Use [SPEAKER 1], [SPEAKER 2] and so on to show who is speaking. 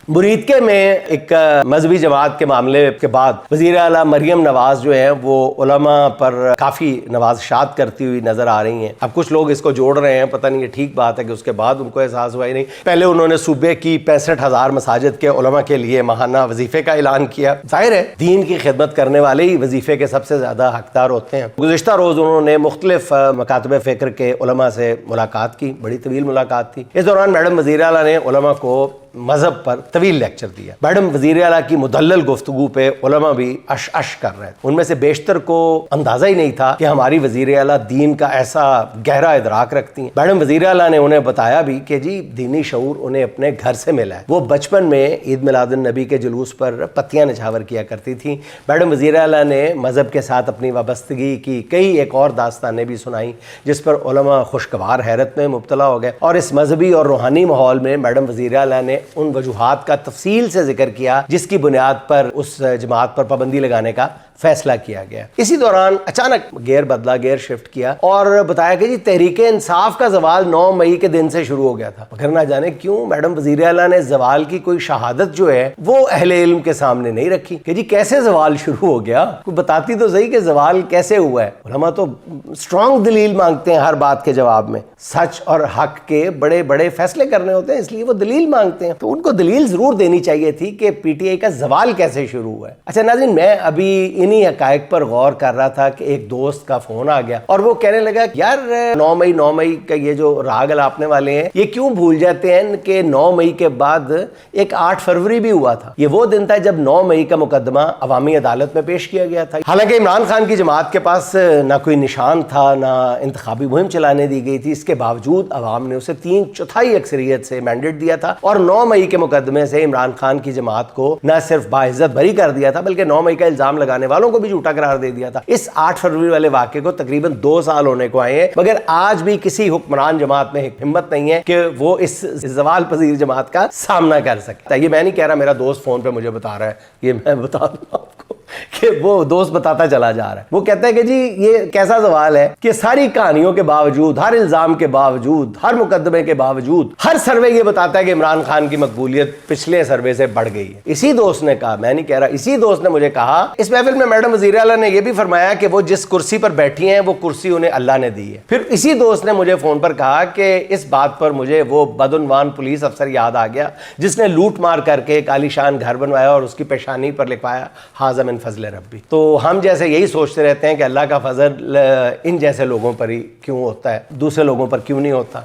[SPEAKER 1] मुरीदके में एक मजहबी जमात के मामले के बाद वज़ीर आला मरियम नवाज जो है वो उलमा पर काफ़ी नवाज़शात करती हुई नज़र आ रही हैं। अब कुछ लोग इसको जोड़ रहे हैं, पता नहीं ये ठीक बात है कि उसके बाद उनको एहसास हुआ ही नहीं। पहले उन्होंने सूबे की 65,000 मसाजिद के उलमा के लिए माहाना वजीफ़े का ऐलान किया। जाहिर है दीन की खिदमत करने वाले ही वजीफ़े के सबसे ज़्यादा हकदार होते हैं। गुज़िश्ता रोज़ उन्होंने मुख्तलिफ मकातब फ़िक्र के उलमा से मुलाकात की, बड़ी तवील मुलाकात थी। इस दौरान मैडम वज़ीर आला ने उलमा को मजहब पर तवील लेक्चर दिया। मैडम वज़ीर आला की मुदल्लल गुफ्तगू पे उलमा भी अश अश कर रहे थे। उनमें से बेशतर को अंदाजा ही नहीं था कि हमारी वज़ीर आला दीन का ऐसा गहरा इदराक रखती हैं। मैडम वज़ीर आला ने उन्हें बताया भी कि जी दीनी शऊर उन्हें अपने घर से मिला है। वो बचपन में ईद मिलादुन नबी के जुलूस पर पत्तियां निछावर किया करती थी। मैडम वज़ीर आला ने मजहब के साथ अपनी वाबस्तगी की कई एक और दास्तानें भी सुनाई, जिस पर उलमा खुशगवार हैरत में मुब्तला हो गए। और इस मजहबी और रूहानी माहौल में मैडम वज़ीर आला ने उन वजूहात का तफसील से जिक्र किया जिसकी बुनियाद पर उस जमात पर पाबंदी लगाने का फैसला किया गया। इसी दौरान अचानक गेयर बदला, गेयर शिफ्ट किया और बताया कि जी तहरीक इंसाफ का जवाल 9 मई के दिन से शुरू हो गया था। मगर ना जाने क्यों मैडम वज़ीर आला ने जवाल की कोई शहादत जो है वो अहले इल्म के सामने नहीं रखी कि जी कैसे जवाल शुरू हो गया। कोई बताती तो सही कि जवाल कैसे हुआ है। उलमा तो स्ट्रॉन्ग दलील मांगते हैं हर बात के जवाब में। सच और हक के बड़े बड़े फैसले करने होते हैं, इसलिए वो दलील मांगते हैं। तो उनको दलील जरूर देनी चाहिए थी कि पीटीआई का जवाल कैसे शुरू हुआ है। अच्छा नाज़रीन, मैं अभी इन्हीं हकायक पर गौर कर रहा था कि एक दोस्त का फोन आ गया और वो कहने लगा यार 9 मई का ये जो राग अलापने वाले हैं ये क्यों भूल जाते हैं कि 9 मई के बाद एक 8 फरवरी भी हुआ था। ये वो दिन था जब 9 मई का मुकदमा अवामी अदालत में पेश किया गया था। हालांकि इमरान खान की जमात के पास ना कोई निशान था, ना इंतखाबी मुहिम चलाने दी गई थी। इसके बावजूद अवाम ने उसे 3/4 अक्सरियत से मैंडेट दिया था और 9 मई के मुकदमे से इमरान खान की जमात को न सिर्फ बाइज्जत बरी कर दिया था बल्कि 9 मई का इल्जाम लगाने वालों को भी झूठा करार दे दिया था। इस 8 फरवरी वाले वाक़े को तकरीबन 2 साल होने को आए हैं, मगर आज भी किसी हुक्मरान जमात में हिम्मत नहीं है कि वो इस जवाल पजीर जमात का सामना कर सकता है। ये मैं नहीं कह रहा, मेरा दोस्त फोन पे मुझे बता रहा है, ये मैं बता दूं आपको कि वो दोस्त बताता चला जा रहा है। वो कहता है कि जी ये कैसा सवाल है कि सारी कहानियों के बावजूद, हर इल्जाम के बावजूद, हर मुकदमे के बावजूद हर सर्वे ये बताता है कि इमरान खान की मकबूलियत पिछले सर्वे से बढ़ गई है। इसी दोस्त ने कहा, मैं नहीं कह रहा, इसी दोस्त ने मुझे कहा इस महफिल में मैडम वज़ीर आला ने यह भी फरमाया कि वो जिस कुर्सी पर बैठी हैं वो कुर्सी उन्हें अल्लाह ने दी है। फिर इसी दोस्त ने मुझे फोन पर कहा कि इस बात पर मुझे वो बदउनवान पुलिस अफसर याद आ गया जिसने लूट मार करके एक आलीशान घर बनवाया और उसकी पेशानी पर लिखवाया हाज़ा मिन फज़ल रब्बी। तो हम जैसे यही सोचते रहते हैं कि अल्लाह का फजल इन जैसे लोगों पर ही क्यों होता है, दूसरे लोगों पर क्यों नहीं होता।